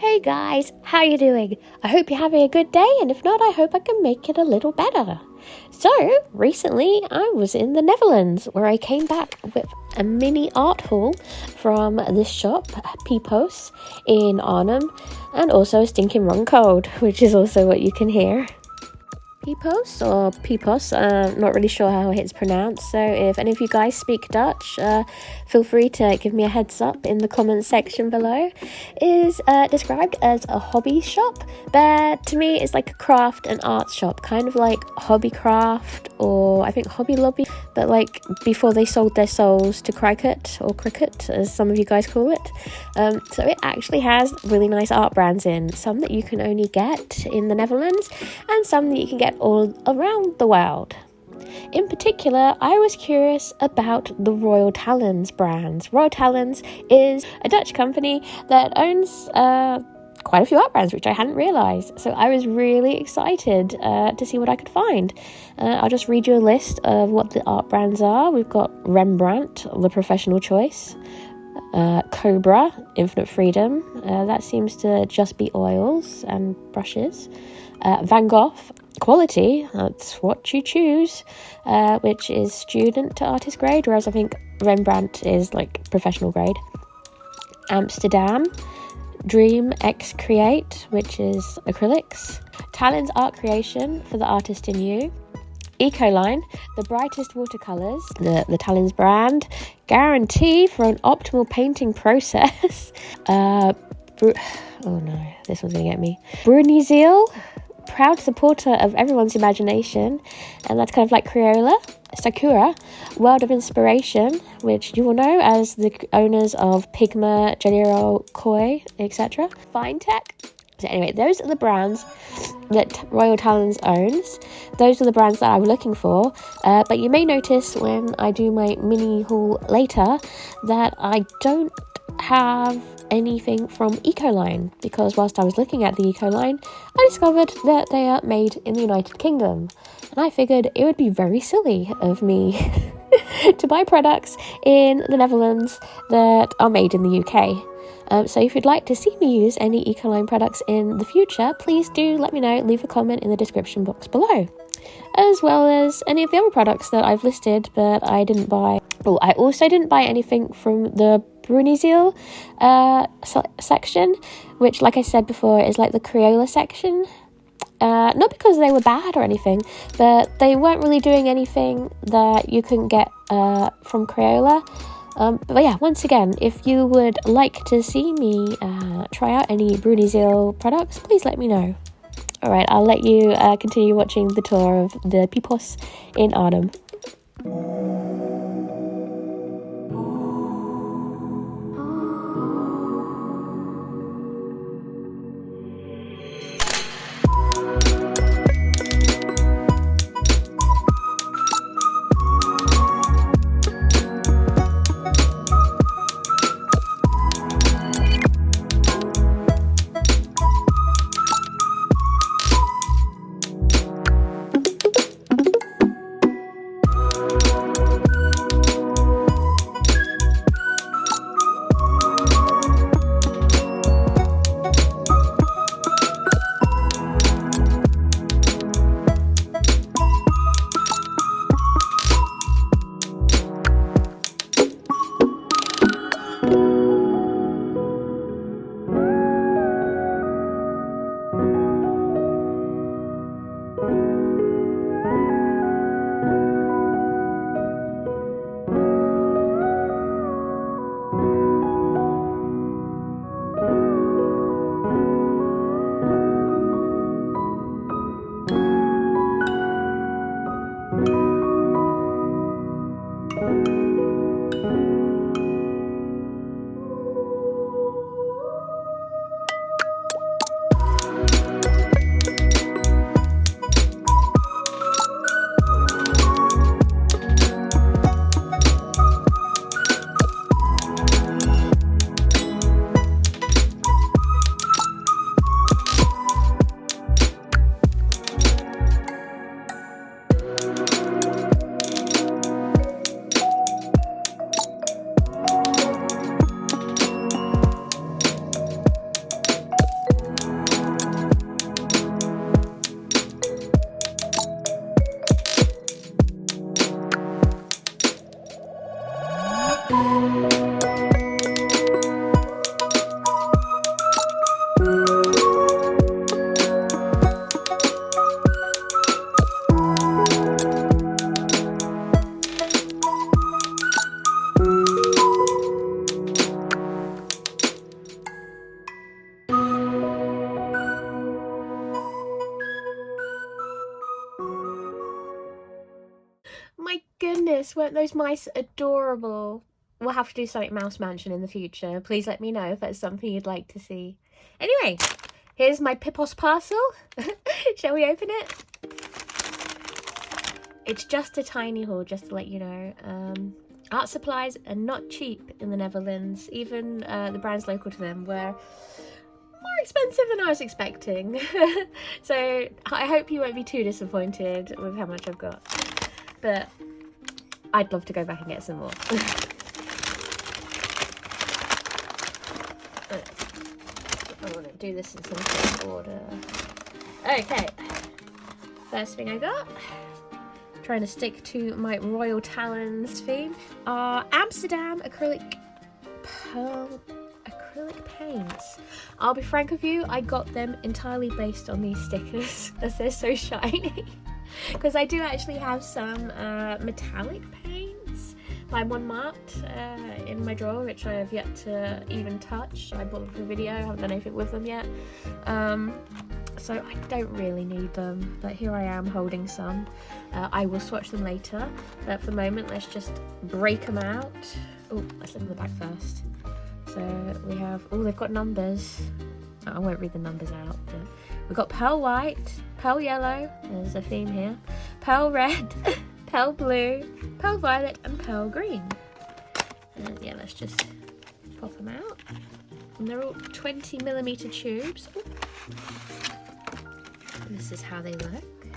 Hey guys, how you doing? I hope you're having a good day, and if not, I hope I can make it a little better. So, recently I was in the Netherlands, where I came back with a mini art haul from this shop, Pipoos, in Arnhem, and also a stinking rum cold, which is also what you can hear. Pipoos or Pipoos, not really sure how it's pronounced, so if any of you guys speak Dutch, feel free to give me a heads up in the comments section below. Is described as a hobby shop, but to me it's like a craft and arts shop, kind of like Hobby Craft or I think Hobby Lobby, but like before they sold their souls to cricket, or cricket as some of you guys call it. So it actually has really nice art brands in, some that you can only get in the Netherlands and some that you can get all around the world. In particular, I was curious about the Royal Talens brands. Royal Talens is a Dutch company that owns quite a few art brands, which I hadn't realised. So I was really excited to see what I could find. I'll just read you a list of what the art brands are. We've got Rembrandt, the professional choice. Cobra, Infinite Freedom. That seems to just be oils and brushes. Van Gogh, Quality, that's what you choose, which is student to artist grade, whereas I think Rembrandt is like professional grade. Amsterdam, Dream X Create, which is acrylics. Talens Art Creation, for the artist in you. Ecoline, the brightest watercolours, the Talens brand. Guarantee for an optimal painting process. Oh no, this one's gonna get me. Brunizil, proud supporter of everyone's imagination, and that's kind of like Crayola. Sakura, World of Inspiration, which you will know as the owners of Pigma, Panduro, Koi, etc. Fine Tech. So anyway, those are the brands that Royal Talens owns. Those are the brands that I'm looking for, but you may notice when I do my mini haul later that I don't have anything from Ecoline, because whilst I was looking at the Ecoline, I discovered that they are made in the United Kingdom, and I figured it would be very silly of me to buy products in the Netherlands that are made in the UK. So if you'd like to see me use any Ecoline products in the future, please do let me know. Leave a comment in the description box below, as well as any of the other products that I've listed but I didn't buy. Oh, I also didn't buy anything from the Brunizil section, which, like I said before, is like the Crayola section. Not because they were bad or anything, but they weren't really doing anything that you couldn't get from Crayola. But yeah, once again, if you would like to see me try out any Brunizil products, please let me know. Alright, I'll let you continue watching the tour of the Pipoos in Arnhem. goodness, weren't those mice adorable? We'll have to do something Mouse Mansion in the future. Please let me know if that's something you'd like to see. Anyway, here's my Pipoos parcel. Shall we open it? It's just a tiny haul, just to let you know. Art supplies are not cheap in the Netherlands. Even the brands local to them were more expensive than I was expecting. So I hope you won't be too disappointed with how much I've got. But I'd love to go back and get some more. I want to do this in some sort of order. Okay, first thing I got, trying to stick to my Royal Talons theme, are Amsterdam acrylic paints. I'll be frank with you, I got them entirely based on these stickers as they're so shiny. Because I do actually have some metallic paints by Montmartre in my drawer, which I have yet to even touch. I bought them for a video, I haven't done anything with them yet. So I don't really need them, but here I am holding some. I will swatch them later, but for the moment let's just break them out. Oh, let's look at the back first. So we have, oh, they've got numbers. I won't read the numbers out, but we've got pearl white, pearl yellow, there's a theme here, pearl red, pearl blue, pearl violet, and pearl green. And yeah, let's just pop them out. And they're all 20mm tubes. Ooh. And this is how they look.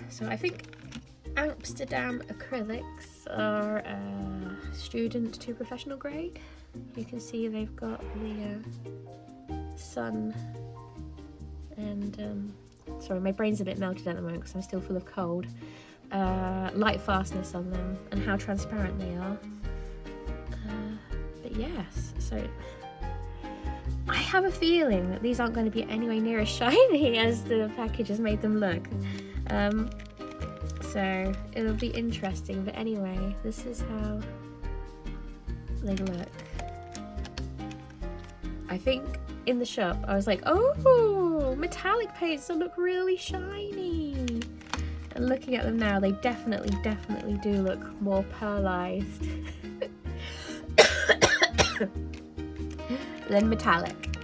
So I think Amsterdam acrylics are student to professional grade. You can see they've got the sun and sorry, my brain's a bit melted at the moment because I'm still full of cold. Light fastness on them and how transparent they are. But yes, so I have a feeling that these aren't going to be anywhere near as shiny as the package has made them look. So it'll be interesting, but anyway, this is how they look. I think in the shop I was like, oh, metallic paints that look really shiny. And looking at them now, they definitely do look more pearlized than metallic.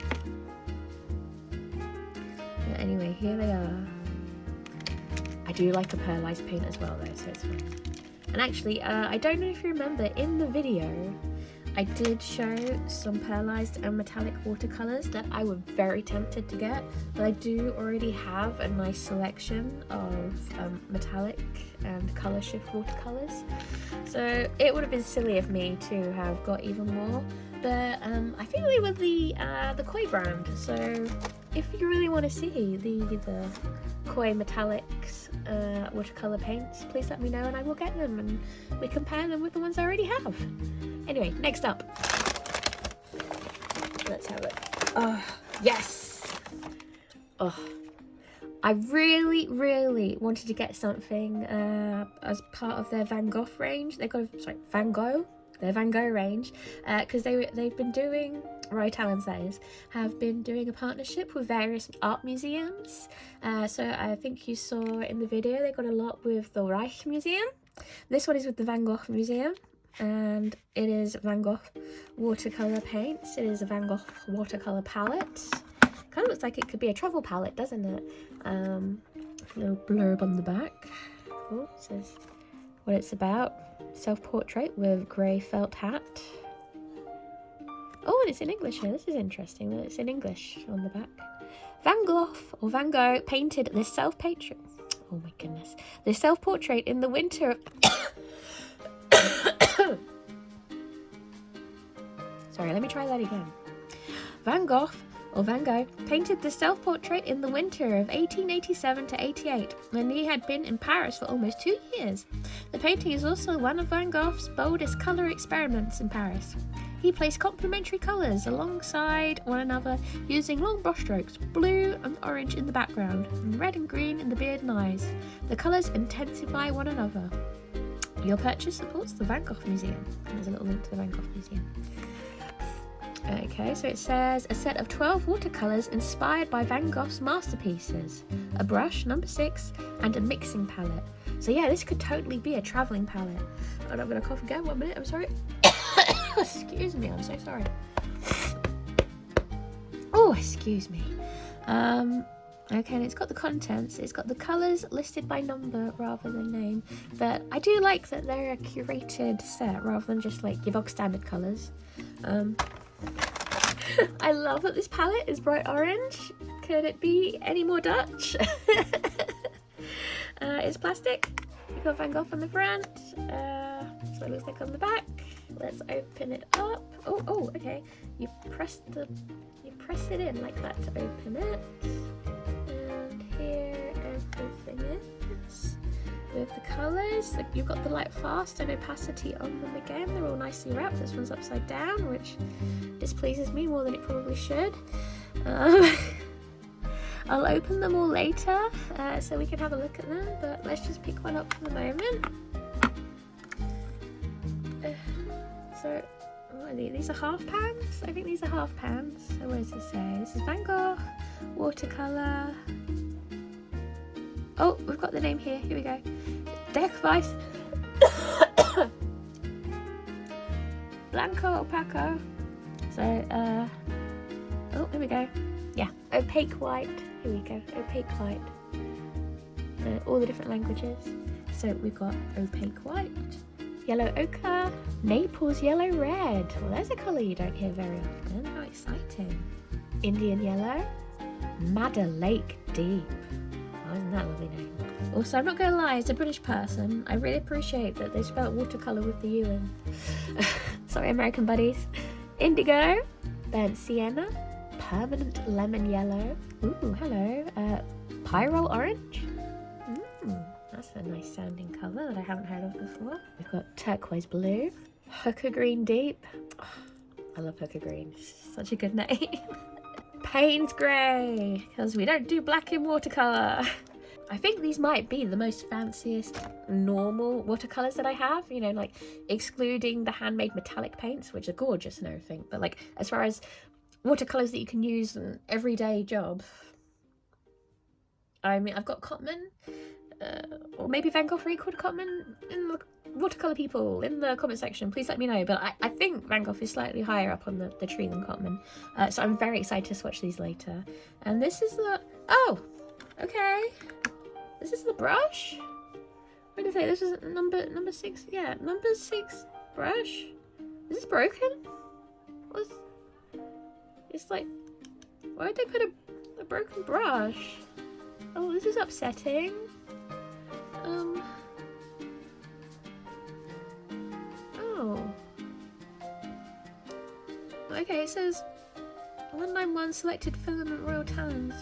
But anyway, here they are. I do like a pearlized paint as well though, so it's fine. And actually, I don't know if you remember, in the video I did show some pearlized and metallic watercolours that I was very tempted to get, but I do already have a nice selection of metallic and colour shift watercolours. So it would have been silly of me to have got even more, but I think they were the Koi brand, so if you really want to see the Koi metallics watercolour paints, please let me know and I will get them and we compare them with the ones I already have. Anyway, next up, let's have it. Oh, yes! Oh, I really wanted to get something as part of their Van Gogh range. They've got their Van Gogh range, because they've been doing, Royal Talons that is, have been doing a partnership with various art museums. So I think you saw in the video they got a lot with the Reich Museum. This one is with the Van Gogh Museum, and it is Van Gogh watercolour paints. It is a Van Gogh watercolour palette. Kind of looks like it could be a travel palette, doesn't it? Little blurb on the back. Oh, it says what it's about. Self-portrait with grey felt hat. Oh, and it's in English here. This is interesting that it's in English on the back. Van Gogh or Van Gogh painted this self-portrait. Oh my goodness. This self-portrait in the winter. Sorry, let me try that again. Van Gogh or Van Gogh painted this self-portrait in the winter of 1887 to 88, when he had been in Paris for almost 2 years. The painting is also one of Van Gogh's boldest colour experiments in Paris. He placed complementary colours alongside one another using long brushstrokes, blue and orange in the background, and red and green in the beard and eyes. The colours intensify one another. Your purchase supports the Van Gogh Museum. There's a little link to the Van Gogh Museum. Okay, so it says a set of 12 watercolours inspired by Van Gogh's masterpieces, a brush, number 6, and a mixing palette. So yeah, this could totally be a traveling palette. And I'm gonna cough again, 1 minute, I'm sorry. Excuse me, I'm so sorry. Oh, excuse me. Okay, and it's got the contents, it's got the colours listed by number rather than name, but I do like that they're a curated set rather than just like your bog standard colours. I love that this palette is bright orange. Could it be any more Dutch? It's plastic. You've got Van Gogh on the front, so it looks like on the back. Let's open it up. Oh, okay. You press it in like that to open it. And here everything is. With the colours, you've got the light fast and opacity on them again. They're all nicely wrapped. This one's upside down, which displeases me more than it probably should. I'll open them all later so we can have a look at them, but let's just pick one up for the moment. So, what are these? These are half pans? I think these are half pans. So what does this say? This is Van Gogh, watercolour. Oh, we've got the name here. Here we go. Deckvice. Blanco Opaco. So, oh, here we go. Yeah, opaque white. Here we go, opaque white. All the different languages. So we've got opaque white, yellow ochre, Naples yellow red. Well, there's a colour you don't hear very often. How exciting. Indian yellow, Madder Lake Deep. Oh, isn't that a lovely name? Also, I'm not going to lie, as a British person, I really appreciate that they spelled watercolour with the U in. Sorry, American buddies. Indigo, burnt sienna, permanent lemon yellow. Ooh, hello. Pyrrole orange. That's a nice sounding colour that I haven't heard of before. We've got turquoise blue, hooker green deep. Oh, I love hooker green. Such a good name. Payne's grey, because we don't do black in watercolour. I think these might be the most fanciest normal watercolours that I have, you know, like excluding the handmade metallic paints, which are gorgeous and everything, but like as far as watercolours that you can use in an everyday job, I mean, I've got Cotman, or maybe Van Gogh equaled Cotman. In the watercolour people in the comment section, please let me know, but I think Van Gogh is slightly higher up on the tree than Cotman, so I'm very excited to swatch these later. And this is the, oh, okay, this is the brush. What did I say? This is number 6. Yeah, number 6 brush. Is this broken? What's, it's like, why would they put a broken brush? Oh, this is upsetting. Oh. Okay, it says 191 selected filament royal talons.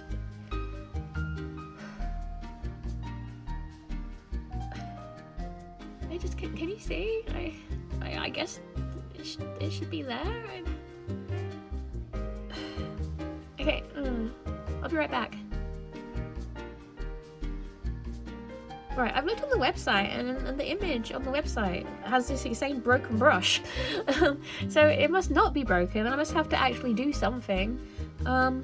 I just can you see? I guess it should be there. Okay, I'll be right back. Right, I've looked on the website and the image on the website has this same broken brush. So it must not be broken. I must have to actually do something. I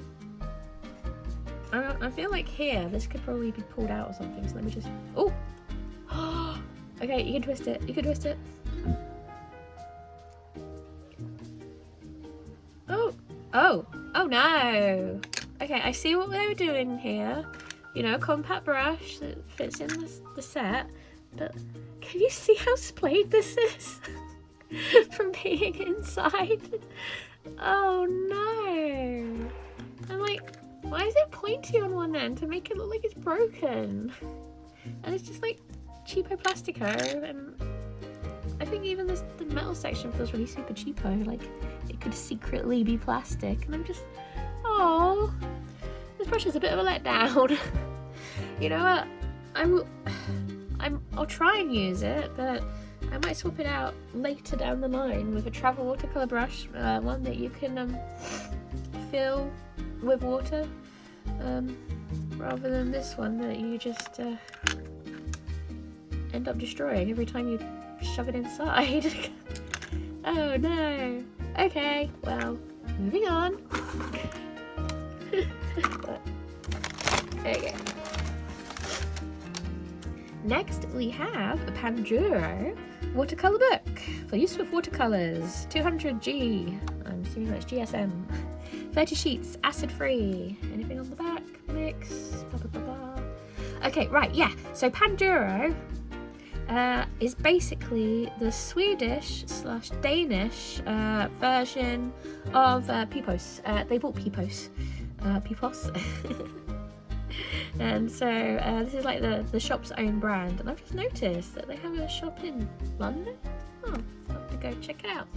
feel like here, this could probably be pulled out or something. So let me just, oh! Okay, you can twist it. You can twist it. Oh no! Okay, I see what they were doing here. You know, a compact brush that fits in the set, but can you see how splayed this is from being inside? Oh no! I'm like, why is it pointy on one end to make it look like it's broken? And it's just like cheapo plastico, and I think even the metal section feels really super cheapo, like it could secretly be plastic, and I'm just, oh, this brush is a bit of a letdown. You know what, I'll try and use it, but I might swap it out later down the line with a travel watercolour brush, one that you can fill with water, rather than this one that you just end up destroying every time you shove it inside. Oh no. Okay, well, moving on. There you go. Next, we have a Panduro watercolour book for use with watercolours. 200G. I'm assuming that's GSM. 30 sheets, acid-free. Anything on the back? Mix. Blah, blah, blah, blah. Okay, right, yeah. So Panduro is basically the Swedish/Danish version of Pipoos. They bought Pipoos. Pipoos. And so this is like the shop's own brand, and I've just noticed that they have a shop in London. Oh, I'll have to go check it out.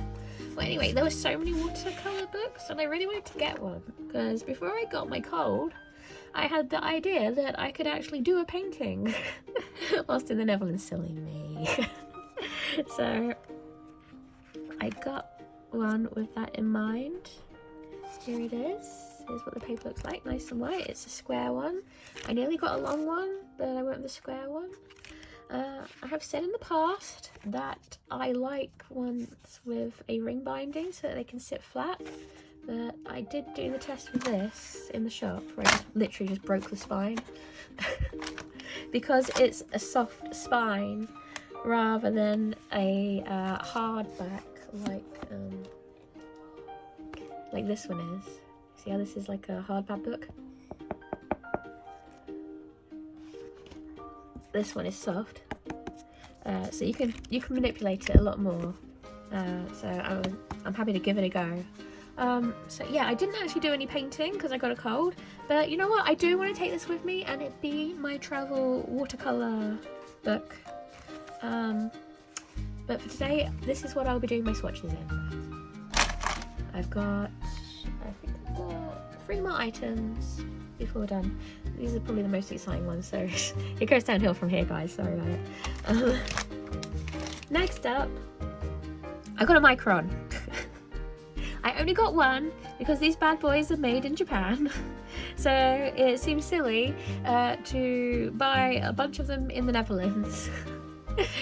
Well, anyway, there were so many watercolour books, and I really wanted to get one because before I got my cold, I had the idea that I could actually do a painting whilst in the Netherlands. Silly me. So I got one with that in mind. Here it is. Here's what the paper looks like, nice and white. It's a square one. I nearly got a long one, but I went with the square one. I have said in the past that I like ones with a ring binding so that they can sit flat, but I did do the test with this in the shop where I literally just broke the spine because it's a soft spine rather than a hard back like this one is. See how this is like a hardback book? This one is soft, so you can manipulate it a lot more. So I'm happy to give it a go. So yeah, I didn't actually do any painting because I got a cold, but you know what? I do want to take this with me and it be my travel watercolor book. But for today, this is what I'll be doing my swatches in. I've got 3 more items before we're done. These are probably the most exciting ones, so it goes downhill from here, guys. Sorry about it. Next up, I got a Micron. I only got one because these bad boys are made in Japan. So it seems silly to buy a bunch of them in the Netherlands.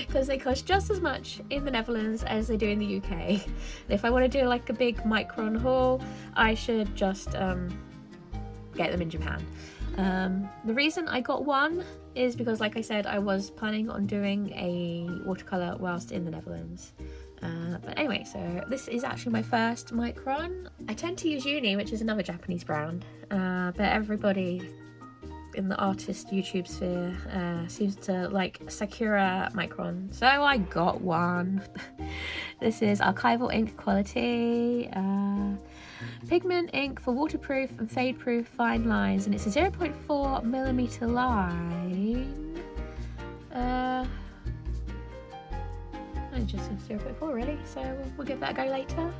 Because they cost just as much in the Netherlands as they do in the UK. If I want to do like a big Micron haul, I should just get them in Japan. The reason I got one is because, like I said, I was planning on doing a watercolour whilst in the Netherlands. But anyway, so this is actually my first Micron. I tend to use Uni, which is another Japanese brand, but everybody in the artist YouTube sphere seems to like Sakura Micron, so I got one. This is archival ink quality, pigment ink for waterproof and fade proof fine lines, and it's a 0.4mm line. I just said 0.4 really, so we'll give that a go later.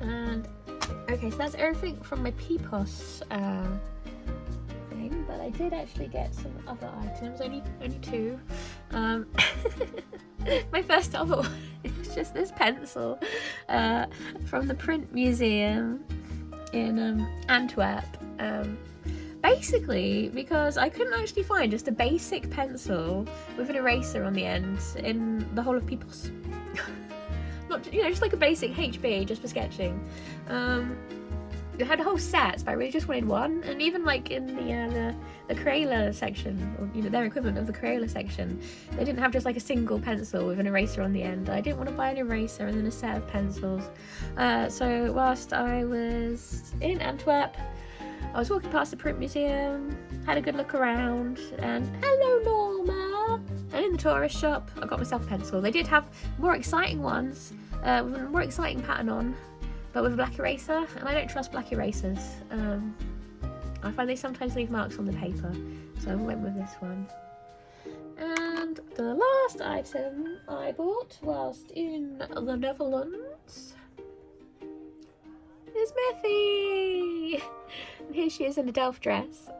And okay, so that's everything from my Pipoos thing, but I did actually get some other items, only 2. My first other one is just this pencil from the Print Museum in Antwerp. Basically because I couldn't actually find just a basic pencil with an eraser on the end in the whole of Pipoos. Not, just like a basic HB just for sketching. I had a whole set, but I really just wanted one. And even like in the Crayola section, or their equivalent of the Crayola section, they didn't have just like a single pencil with an eraser on the end. I didn't want to buy an eraser and then a set of pencils. So whilst I was in Antwerp, I was walking past the Print Museum, had a good look around, and hello Norma! And in the tourist shop, I got myself a pencil. They did have more exciting ones, with a more exciting pattern on, but with a black eraser, and I don't trust black erasers. I find they sometimes leave marks on the paper, so I went with this one. And the last item I bought whilst in the Netherlands is Miffy! And here she is in a Delft dress.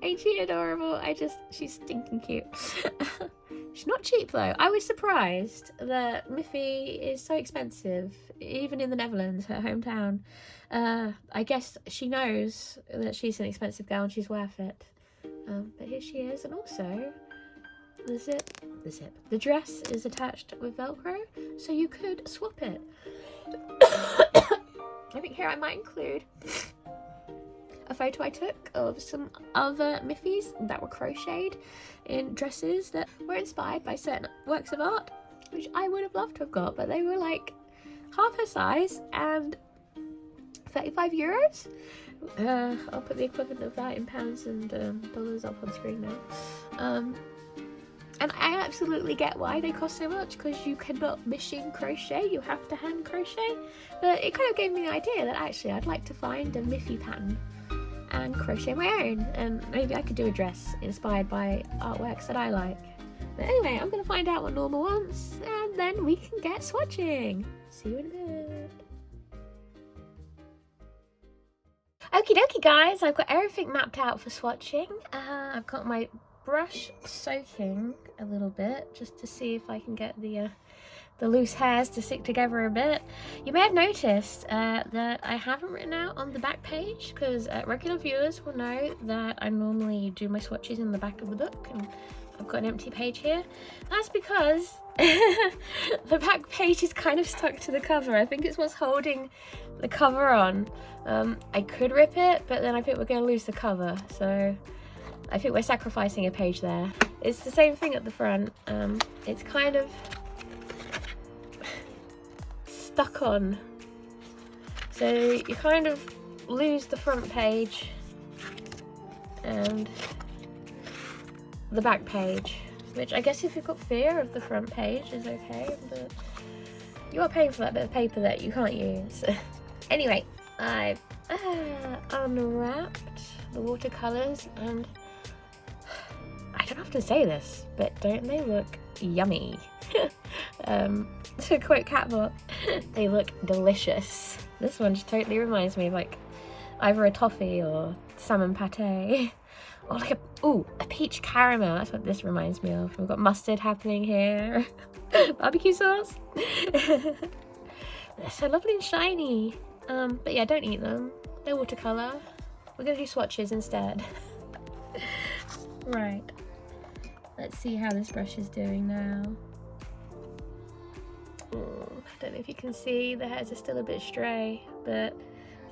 Ain't she adorable? She's stinking cute. She's not cheap though. I was surprised that Miffy is so expensive, even in the Netherlands, her hometown. I guess she knows that she's an expensive girl and she's worth it. But here she is, and also the dress is attached with Velcro, so you could swap it. I think here I might include a a photo I took of some other Miffys that were crocheted in dresses that were inspired by certain works of art, which I would have loved to have got, but they were like half her size and 35 euros. I'll put the equivalent of that in pounds and dollars up on screen now. And I absolutely get why they cost so much, because you cannot machine crochet, you have to hand crochet. But it kind of gave me the idea that actually I'd like to find a Miffy pattern and crochet my own, and maybe I could do a dress inspired by artworks that I like. But anyway, I'm going to find out what Norma wants, and then we can get swatching. See you in a bit. Okie dokie guys, I've got everything mapped out for swatching. I've got my brush soaking a little bit just to see if I can get the loose hairs to stick together a bit. You may have noticed that I haven't written out on the back page, because regular viewers will know that I normally do my swatches in the back of the book, and I've got an empty page here. That's because the back page is kind of stuck to the cover. I think it's what's holding the cover on. I could rip it, but then I think we're going to lose the cover, so I think we're sacrificing a page there. It's the same thing at the front. It's kind of stuck on, so you kind of lose the front page and the back page, which I guess if you've got fear of the front page is okay, but you are paying for that bit of paper that you can't use. Anyway, I've unwrapped the watercolours, and I don't often say this, but don't they look yummy? To quote Catbook, they look delicious. This one just totally reminds me of like either a toffee or salmon pate, or like a peach caramel. That's what this reminds me of. We've got mustard happening here. Barbecue sauce. They're so lovely and shiny. But yeah, don't eat them. They're watercolour. We're gonna do swatches instead. Right. Let's see how this brush is doing now. I don't know if you can see, the hairs are still a bit stray, but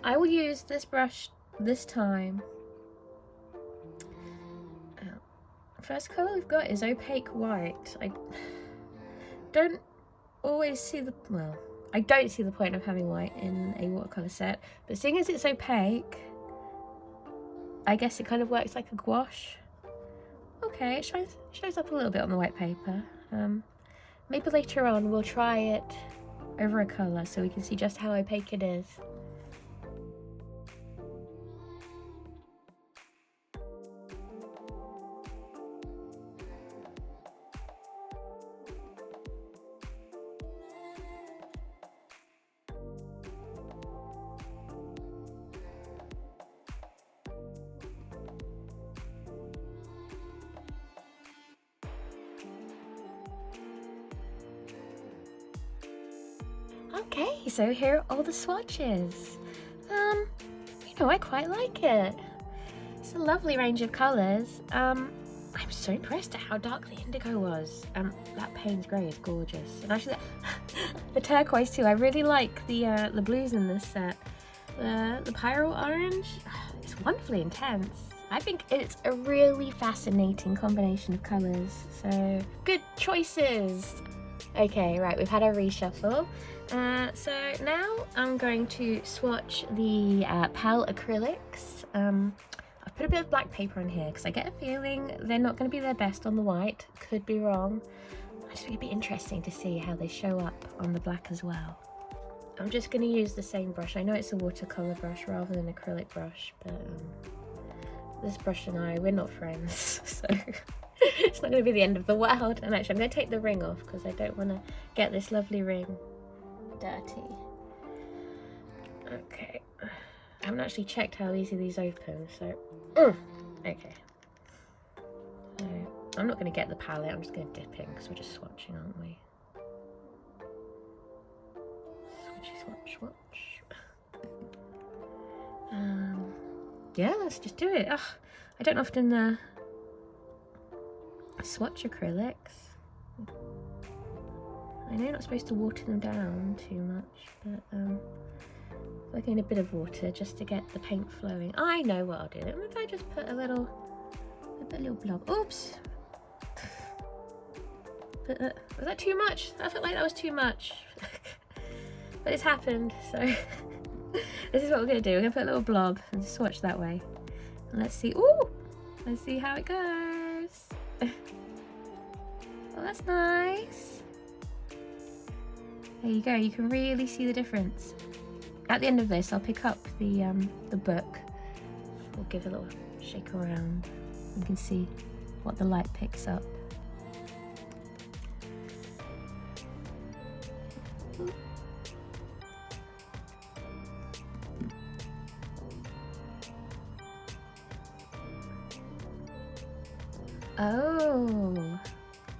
I will use this brush this time. First colour we've got is opaque white. I don't always see the, well, I don't see the point of having white in a watercolour set, but seeing as it's opaque, I guess it kind of works like a gouache. Okay, it shows up a little bit on the white paper. Maybe later on we'll try it over a colour so we can see just how opaque it is. Okay, so here are all the swatches. You know, I quite like it. It's a lovely range of colours. I'm so impressed at how dark the indigo was. That Payne's grey is gorgeous, and actually the turquoise too. I really like the blues in this set. The pyro orange, it's wonderfully intense. I think it's a really fascinating combination of colours. So good choices. Okay, right, we've had our reshuffle. So now I'm going to swatch the Pal acrylics. I've put a bit of black paper on here because I get a feeling they're not going to be their best on the white. Could be wrong. I just think it'd be interesting to see how they show up on the black as well. I'm just going to use the same brush. I know it's a watercolour brush rather than an acrylic brush, but this brush and I, we're not friends, so it's not going to be the end of the world. And actually I'm going to take the ring off because I don't want to get this lovely ring dirty. Okay, I haven't actually checked how easy these open, so okay. So I'm not going to get the palette, I'm just going to dip in because we're just swatching, aren't we? Swatch, swatch. Yeah, let's just do it. I don't often swatch acrylics. I know you're not supposed to water them down too much, but like in a bit of water just to get the paint flowing. I know what I'll do. If I just put a little blob. Oops. Was that too much? I felt like that was too much. But it's happened, so this is what we're gonna do. We're gonna put a little blob and swatch that way. And let's see. Ooh! Let's see how it goes. Oh, that's nice. There you go. You can really see the difference. At the end of this, I'll pick up the book. We'll give it a little shake around. You can see what the light picks up. Oh,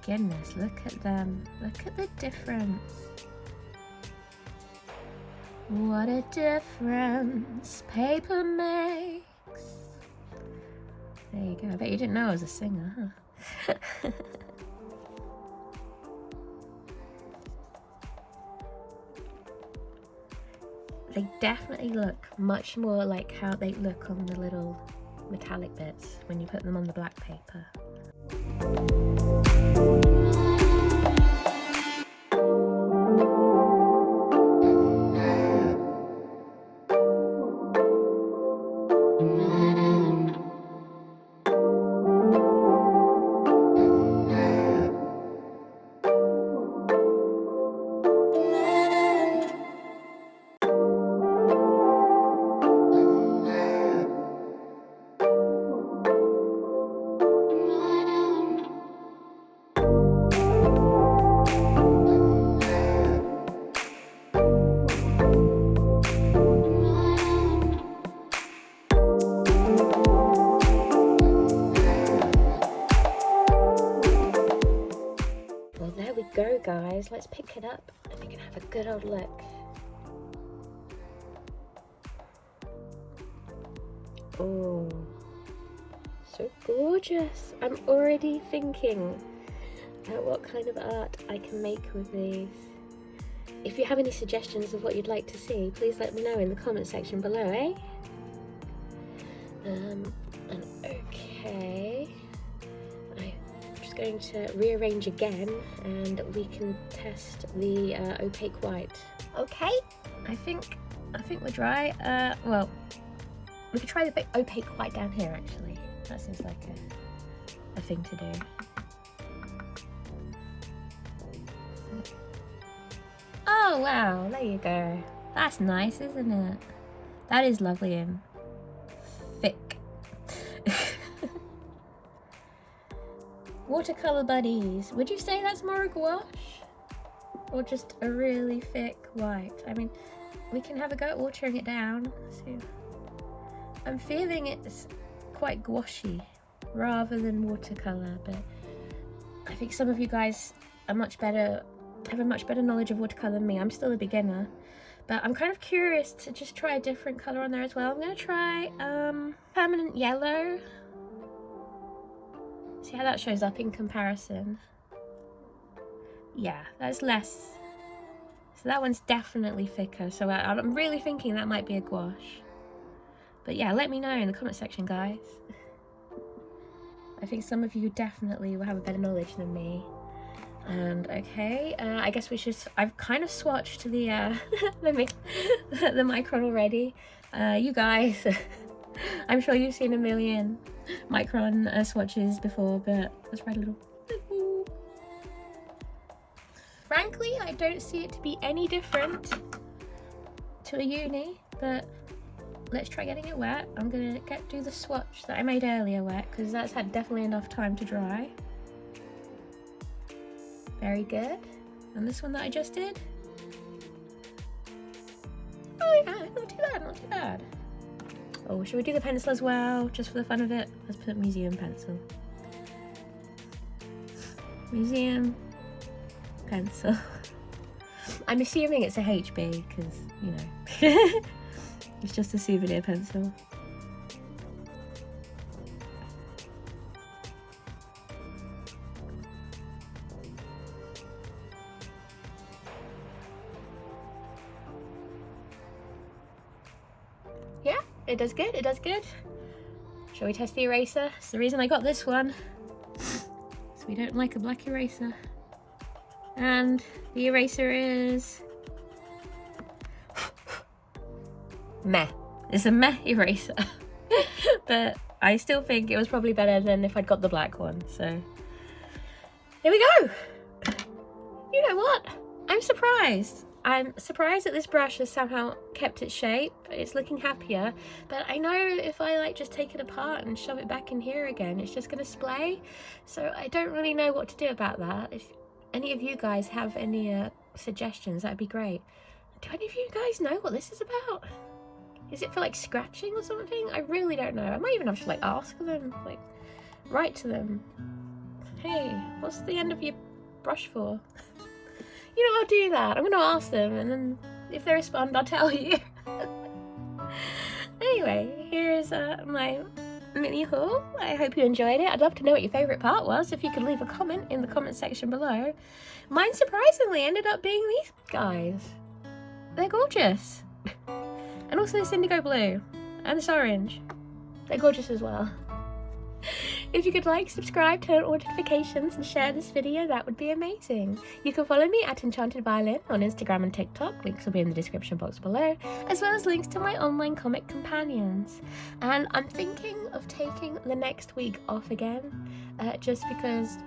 goodness, look at them. Look at the difference. What a difference paper makes. There you go. I bet you didn't know I was a singer, huh? They definitely look much more like how they look on the little metallic bits when you put them on the black paper. Go guys, let's pick it up and we can have a good old look. Oh, so gorgeous. I'm already thinking about what kind of art I can make with these. If you have any suggestions of what you'd like to see, please let me know in the comment section below, eh? And okay, I'm going to rearrange again and we can test the opaque white. Okay, I think we're dry. Well, we could try the opaque white down here actually. That seems like a thing to do. Oh wow, there you go. That's nice, isn't it? That is lovely and thick. Watercolour buddies, would you say that's more a gouache? Or just a really thick white? I mean, we can have a go at watering it down. So I'm feeling it's quite gouache rather than watercolour, but I think some of you guys are have a much better knowledge of watercolour than me. I'm still a beginner, but I'm kind of curious to just try a different colour on there as well. I'm going to try permanent yellow. See how that shows up in comparison. Yeah, that's less. So that one's definitely thicker. So I'm really thinking that might be a gouache. But yeah, let me know in the comment section, guys. I think some of you definitely will have a better knowledge than me. And okay, I guess we should. I've kind of swatched the the Micron already. You guys, I'm sure you've seen a million Micron swatches before, but let's write a little. Frankly, I don't see it to be any different to a uni, but let's try getting it wet. I'm gonna do the swatch that I made earlier wet because that's had definitely enough time to dry. Very good. And this one that I just did. Oh yeah, not too bad, not too bad. Oh, should we do the pencil as well, just for the fun of it? Let's put museum pencil. Museum pencil. I'm assuming it's a HB because, you know, it's just a souvenir pencil. Yeah, it does good, it does good. Shall we test the eraser? It's the reason I got this one. So we don't like a black eraser. And the eraser is... meh. It's a meh eraser. But I still think it was probably better than if I'd got the black one, so... here we go! You know what? I'm surprised. I'm surprised that this brush has somehow kept its shape. It's looking happier, but I know if I like just take it apart and shove it back in here again, it's just gonna splay. So I don't really know what to do about that. If any of you guys have any suggestions, that'd be great. Do any of you guys know what this is about? Is it for like scratching or something? I really don't know. I might even have to like ask them, like write to them. Hey, what's the end of your brush for? You know, I'll do that. I'm going to ask them, and then if they respond, I'll tell you. Anyway, here's my mini haul. I hope you enjoyed it. I'd love to know what your favourite part was. If you could leave a comment in the comment section below. Mine surprisingly ended up being these guys. They're gorgeous. And also this indigo blue and this orange. They're gorgeous as well. If you could like, subscribe, turn on notifications and share this video, that would be amazing. You can follow me at Enchanted Violin on Instagram and TikTok. Links will be in the description box below, as well as links to my online comic companions. And I'm thinking of taking the next week off again, just because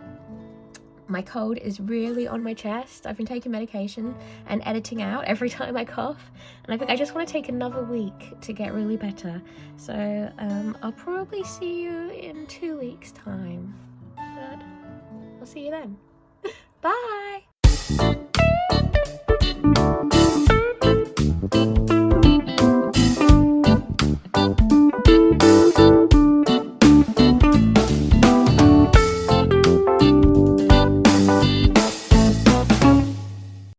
my cold is really on my chest. I've been taking medication and editing out every time I cough, and I think I just want to take another week to get really better. So I'll probably see you in 2 weeks time, but I'll see you then. Bye.